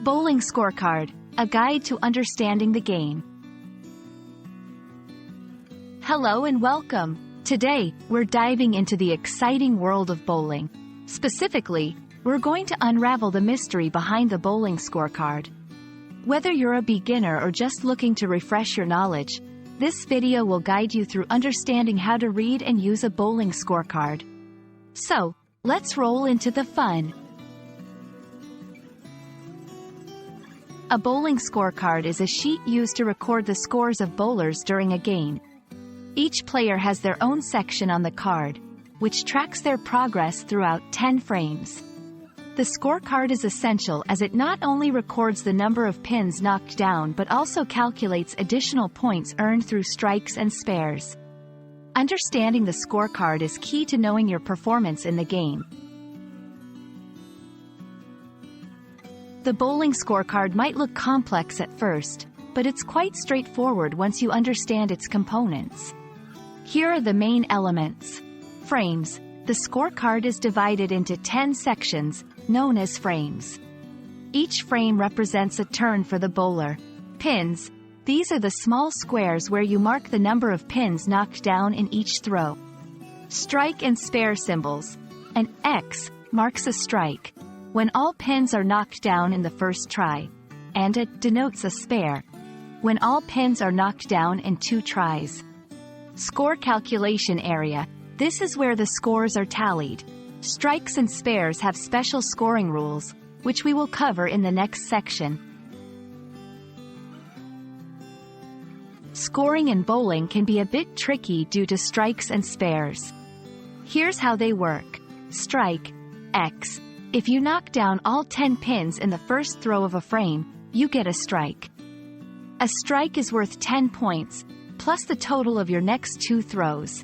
Bowling Scorecard, a guide to understanding the game. Hello and welcome. Today, we're diving into the exciting world of bowling. Specifically, we're going to unravel the mystery behind the bowling scorecard. Whether you're a beginner or just looking to refresh your knowledge, this video will guide you through understanding how to read and use a bowling scorecard. So, let's roll into the fun. A bowling scorecard is a sheet used to record the scores of bowlers during a game. Each player has their own section on the card, which tracks their progress throughout 10 frames. The scorecard is essential as it not only records the number of pins knocked down but also calculates additional points earned through strikes and spares. Understanding the scorecard is key to knowing your performance in the game. The bowling scorecard might look complex at first, but it's quite straightforward once you understand its components. Here are the main elements. Frames. The scorecard is divided into 10 sections, known as frames. Each frame represents a turn for the bowler. Pins. These are the small squares where you mark the number of pins knocked down in each throw. Strike and spare symbols. An X marks a strike, when all pins are knocked down in the first try, and a denotes a spare, when all pins are knocked down in 2 tries. Score calculation area. This is where the scores are tallied. Strikes and spares have special scoring rules, which we will cover in the next section. Scoring in bowling can be a bit tricky due to strikes and spares. Here's how they work. Strike, X. If you knock down all 10 pins in the first throw of a frame, you get a strike. A strike is worth 10 points, plus the total of your next 2 throws.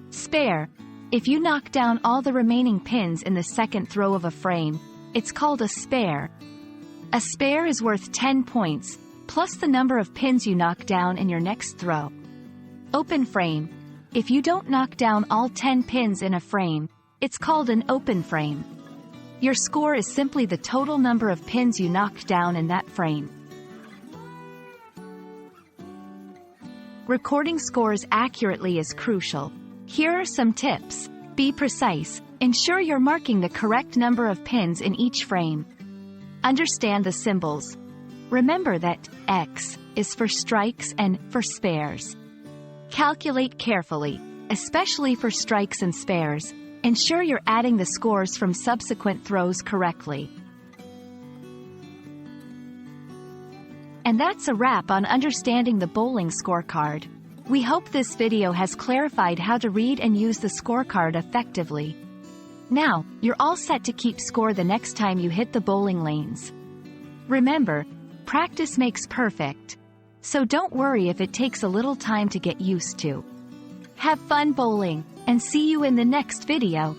Spare. If you knock down all the remaining pins in the second throw of a frame, it's called a spare. A spare is worth 10 points, plus the number of pins you knock down in your next throw. Open frame. If you don't knock down all 10 pins in a frame, it's called an open frame. Your score is simply the total number of pins you knocked down in that frame. Recording scores accurately is crucial. Here are some tips. Be precise. Ensure you're marking the correct number of pins in each frame. Understand the symbols. Remember that X is for strikes and for spares. Calculate carefully, especially for strikes and spares. Ensure you're adding the scores from subsequent throws correctly. And that's a wrap on understanding the bowling scorecard. We hope this video has clarified how to read and use the scorecard effectively. Now, you're all set to keep score the next time you hit the bowling lanes. Remember, practice makes perfect. So don't worry if it takes a little time to get used to. Have fun bowling, and see you in the next video.